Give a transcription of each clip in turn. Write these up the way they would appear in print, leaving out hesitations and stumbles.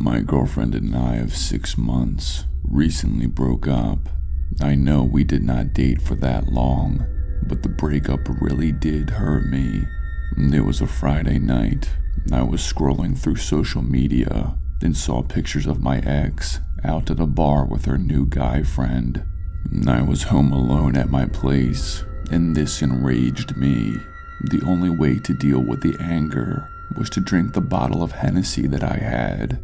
My girlfriend and I of 6 months recently broke up. I know we did not date for that long, but the breakup really did hurt me. It was a Friday night. I was scrolling through social media and saw pictures of my ex out at a bar with her new guy friend. I was home alone at my place, and this enraged me. The only way to deal with the anger was to drink the bottle of Hennessy that I had.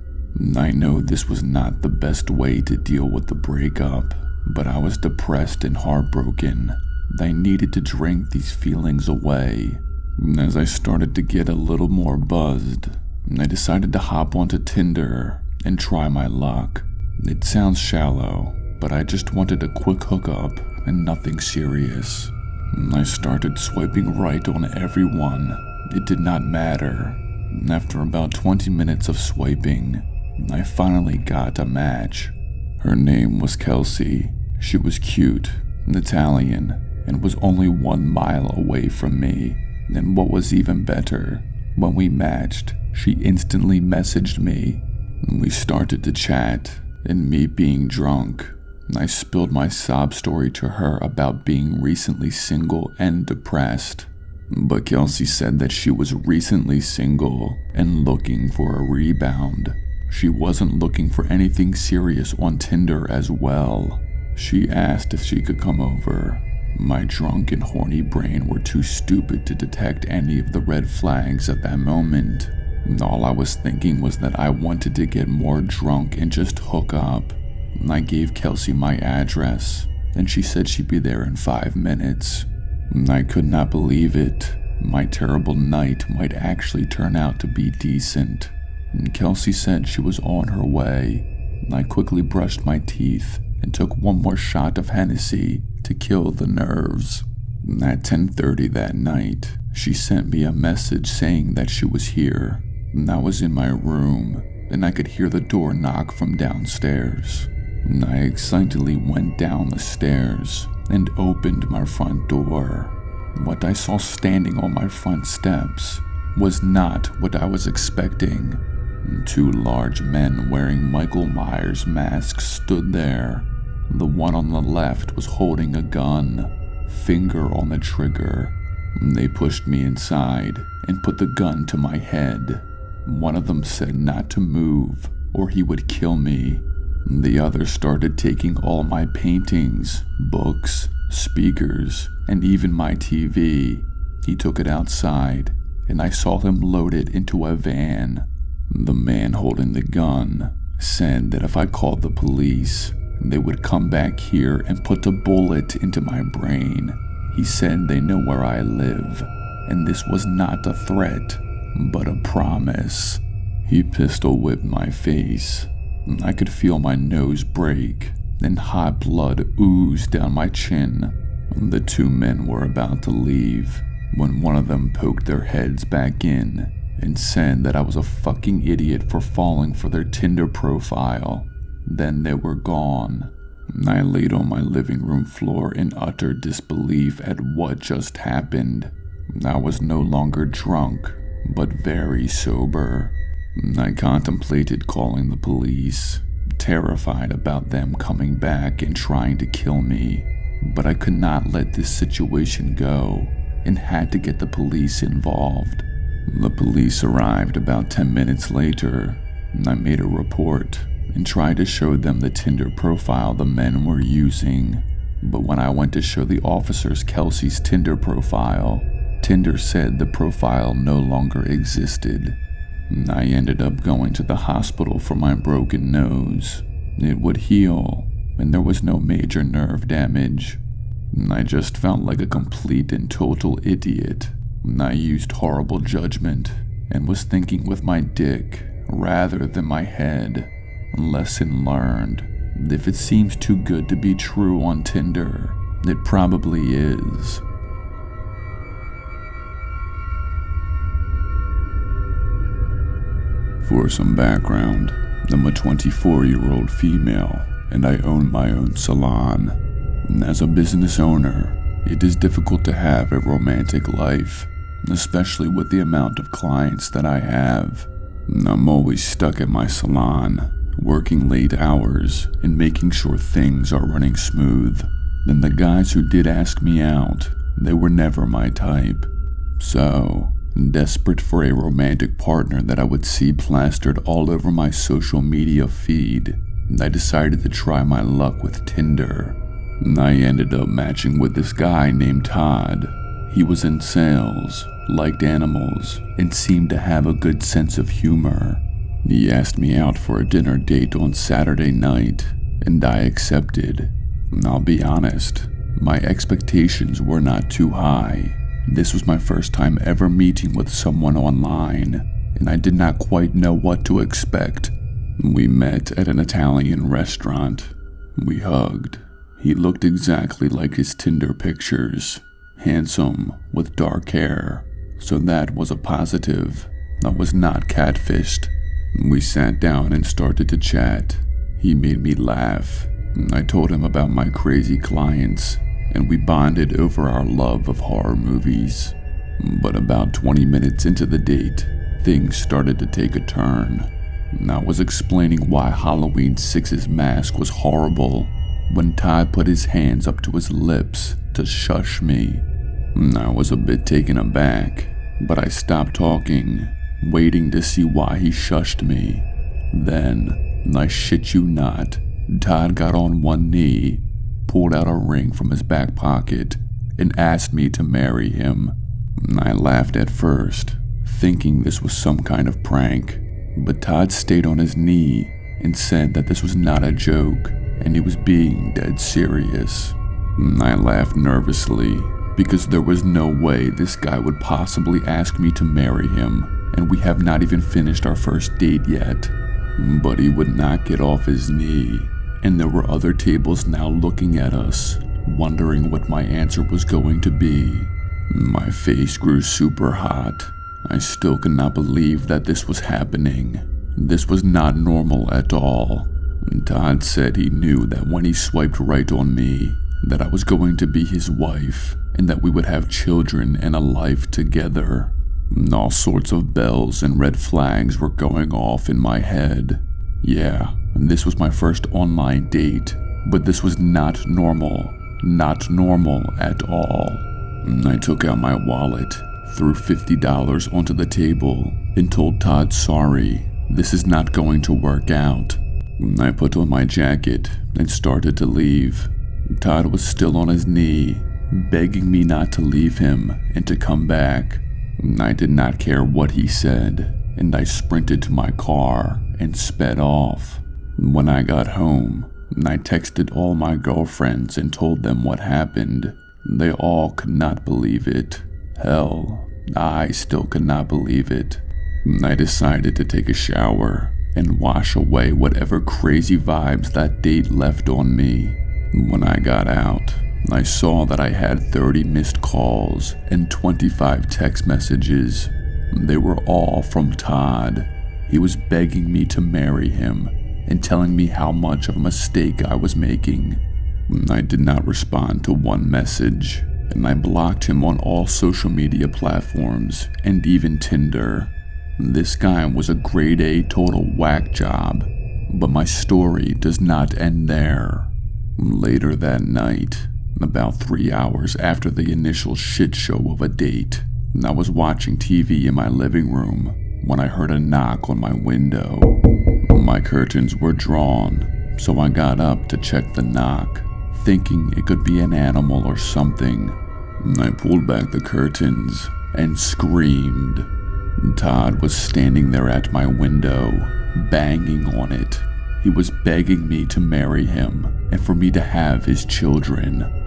I know this was not the best way to deal with the breakup, but I was depressed and heartbroken. I needed to drink these feelings away. As I started to get a little more buzzed, I decided to hop onto Tinder and try my luck. It sounds shallow, but I just wanted a quick hookup and nothing serious. I started swiping right on everyone. It did not matter. After about 20 minutes of swiping, I finally got a match. Her name was Kelsey. She was cute, Italian, and was only 1 mile away from me. And what was even better, when we matched, she instantly messaged me. We started to chat, and me being drunk, I spilled my sob story to her about being recently single and depressed. But Kelsey said that she was recently single and looking for a rebound. She wasn't looking for anything serious on Tinder as well. She asked if she could come over. My drunk and horny brain were too stupid to detect any of the red flags at that moment. All I was thinking was that I wanted to get more drunk and just hook up. I gave Kelsey my address, and she said she'd be there in 5 minutes. I could not believe it. My terrible night might actually turn out to be decent. Kelsey said she was on her way. I quickly brushed my teeth and took one more shot of Hennessy to kill the nerves. At 10:30 that night, she sent me a message saying that she was here. I was in my room, and I could hear the door knock from downstairs. I excitedly went down the stairs and opened my front door. What I saw standing on my front steps was not what I was expecting. 2 large men wearing Michael Myers masks stood there. The one on the left was holding a gun, finger on the trigger. They pushed me inside and put the gun to my head. One of them said not to move or he would kill me. The other started taking all my paintings, books, speakers, and even my TV. He took it outside, and I saw him load it into a van. The man holding the gun said that if I called the police, they would come back here and put a bullet into my brain. He said they know where I live, and this was not a threat, but a promise. He pistol whipped my face. I could feel my nose break, and hot blood oozed down my chin. The 2 men were about to leave when one of them poked their heads back in and said that I was a fucking idiot for falling for their Tinder profile. Then they were gone. I laid on my living room floor in utter disbelief at what just happened. I was no longer drunk, but very sober. I contemplated calling the police, terrified about them coming back and trying to kill me, but I could not let this situation go and had to get the police involved. The police arrived about 10 minutes later. I made a report and tried to show them the Tinder profile the men were using, but when I went to show the officers Kelsey's Tinder profile, Tinder said the profile no longer existed. I ended up going to the hospital for my broken nose. It would heal, and there was no major nerve damage. I just felt like a complete and total idiot. I used horrible judgment and was thinking with my dick rather than my head. Lesson learned. If it seems too good to be true on Tinder, it probably is. For some background, I'm a 24-year-old female, and I own my own salon. As a business owner, it is difficult to have a romantic life, especially with the amount of clients that I have. I'm always stuck at my salon, working late hours and making sure things are running smooth. And the guys who did ask me out, they were never my type. So, desperate for a romantic partner that I would see plastered all over my social media feed, I decided to try my luck with Tinder. I ended up matching with this guy named Todd. He was in sales, liked animals, and seemed to have a good sense of humor. He asked me out for a dinner date on Saturday night, and I accepted. I'll be honest, my expectations were not too high. This was my first time ever meeting with someone online, and I did not quite know what to expect. We met at an Italian restaurant. We hugged. He looked exactly like his Tinder pictures. Handsome, with dark hair, so that was a positive. I was not catfished. We sat down and started to chat. He made me laugh. I told him about my crazy clients, and we bonded over our love of horror movies. But about 20 minutes into the date, things started to take a turn. I was explaining why Halloween 6's mask was horrible when Todd put his hands up to his lips to shush me. I was a bit taken aback, but I stopped talking, waiting to see why he shushed me. Then, I shit you not, Todd got on one knee, pulled out a ring from his back pocket, and asked me to marry him. I laughed at first, thinking this was some kind of prank, but Todd stayed on his knee and said that this was not a joke and he was being dead serious. I laughed nervously because there was no way this guy would possibly ask me to marry him, and we have not even finished our first date yet. But he would not get off his knee, and there were other tables now looking at us, wondering what my answer was going to be. My face grew super hot. I still could not believe that this was happening. This was not normal at all. Todd said he knew that when he swiped right on me, that I was going to be his wife, and that we would have children and a life together. All sorts of bells and red flags were going off in my head. Yeah, this was my first online date, but this was not normal. Not normal at all. I took out my wallet, threw $50 onto the table, and told Todd sorry, this is not going to work out. I put on my jacket and started to leave. Todd was still on his knee, begging me not to leave him and to come back. I did not care what he said, and I sprinted to my car and sped off. When I got home, I texted all my girlfriends and told them what happened. They all could not believe it. Hell, I still could not believe it. I decided to take a shower and wash away whatever crazy vibes that date left on me. When I got out, I saw that I had 30 missed calls and 25 text messages. They were all from Todd. He was begging me to marry him and telling me how much of a mistake I was making. I did not respond to one message, and I blocked him on all social media platforms and even Tinder. This guy was a grade A total whack job, but my story does not end there. Later that night, about 3 hours after the initial shit show of a date, I was watching TV in my living room when I heard a knock on my window. My curtains were drawn, so I got up to check the knock, thinking it could be an animal or something. I pulled back the curtains and screamed. Todd was standing there at my window, banging on it. He was begging me to marry him and for me to have his children.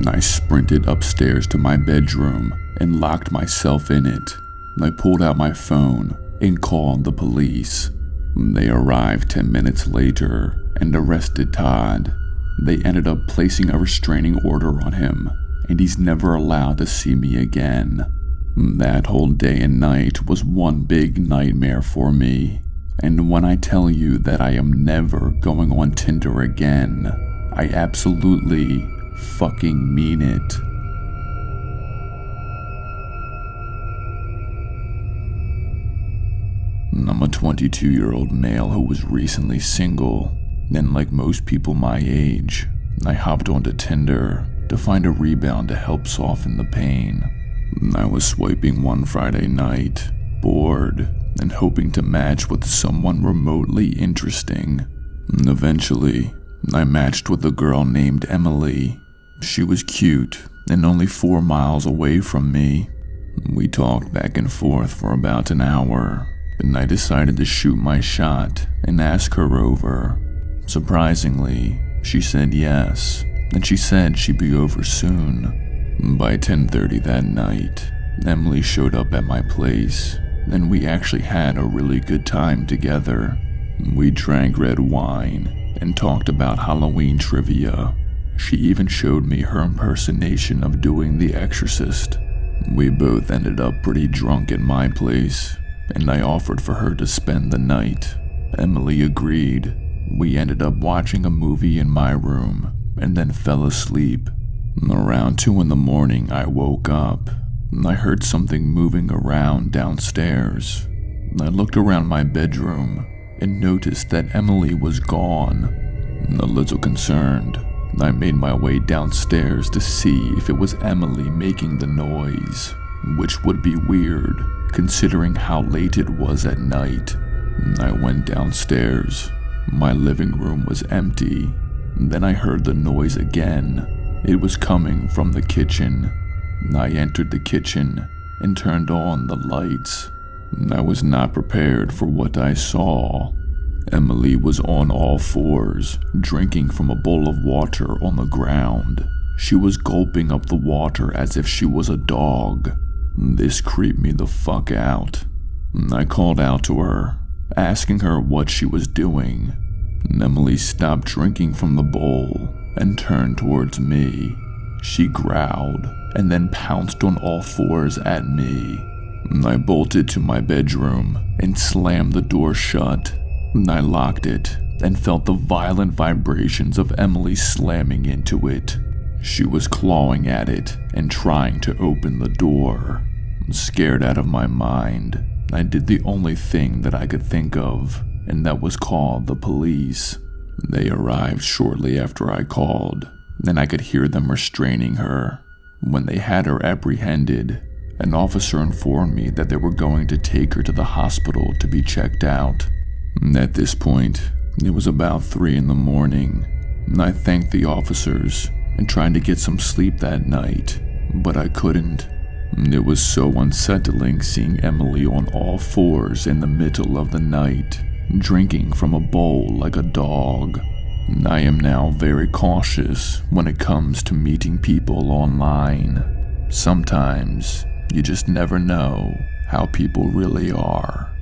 I sprinted upstairs to my bedroom and locked myself in it. I pulled out my phone and called the police. They arrived 10 minutes later and arrested Todd. They ended up placing a restraining order on him, and he's never allowed to see me again. That whole day and night was one big nightmare for me. And when I tell you that I am never going on Tinder again, I absolutely fucking mean it. I'm a 22-year-old male who was recently single, and like most people my age, I hopped onto Tinder to find a rebound to help soften the pain. I was swiping one Friday night, bored, and hoping to match with someone remotely interesting. Eventually, I matched with a girl named Emily. She was cute and only 4 miles away from me. We talked back and forth for about an hour, and I decided to shoot my shot and ask her over. Surprisingly, she said yes, and she said she'd be over soon. By 10:30 that night, Emily showed up at my place, and we actually had a really good time together. We drank red wine and talked about Halloween trivia. She even showed me her impersonation of doing The Exorcist. We both ended up pretty drunk at my place, and I offered for her to spend the night. Emily agreed. We ended up watching a movie in my room and then fell asleep. Around 2 in the morning, I woke up. I heard something moving around downstairs. I looked around my bedroom and noticed that Emily was gone. A little concerned, I made my way downstairs to see if it was Emily making the noise, which would be weird considering how late it was at night. I went downstairs. My living room was empty. Then I heard the noise again. It was coming from the kitchen. I entered the kitchen and turned on the lights. I was not prepared for what I saw. Emily was on all fours, drinking from a bowl of water on the ground. She was gulping up the water as if she was a dog. This creeped me the fuck out. I called out to her, asking her what she was doing. Emily stopped drinking from the bowl and turned towards me. She growled and then pounced on all fours at me. I bolted to my bedroom and slammed the door shut. I locked it and felt the violent vibrations of Emily slamming into it. She was clawing at it and trying to open the door. Scared out of my mind, I did the only thing that I could think of, and that was call the police. They arrived shortly after I called, and I could hear them restraining her. When they had her apprehended, an officer informed me that they were going to take her to the hospital to be checked out. At this point, it was about 3 in the morning. I thanked the officers and tried to get some sleep that night, but I couldn't. It was so unsettling seeing Emily on all fours in the middle of the night, drinking from a bowl like a dog. I am now very cautious when it comes to meeting people online. Sometimes you just never know how people really are.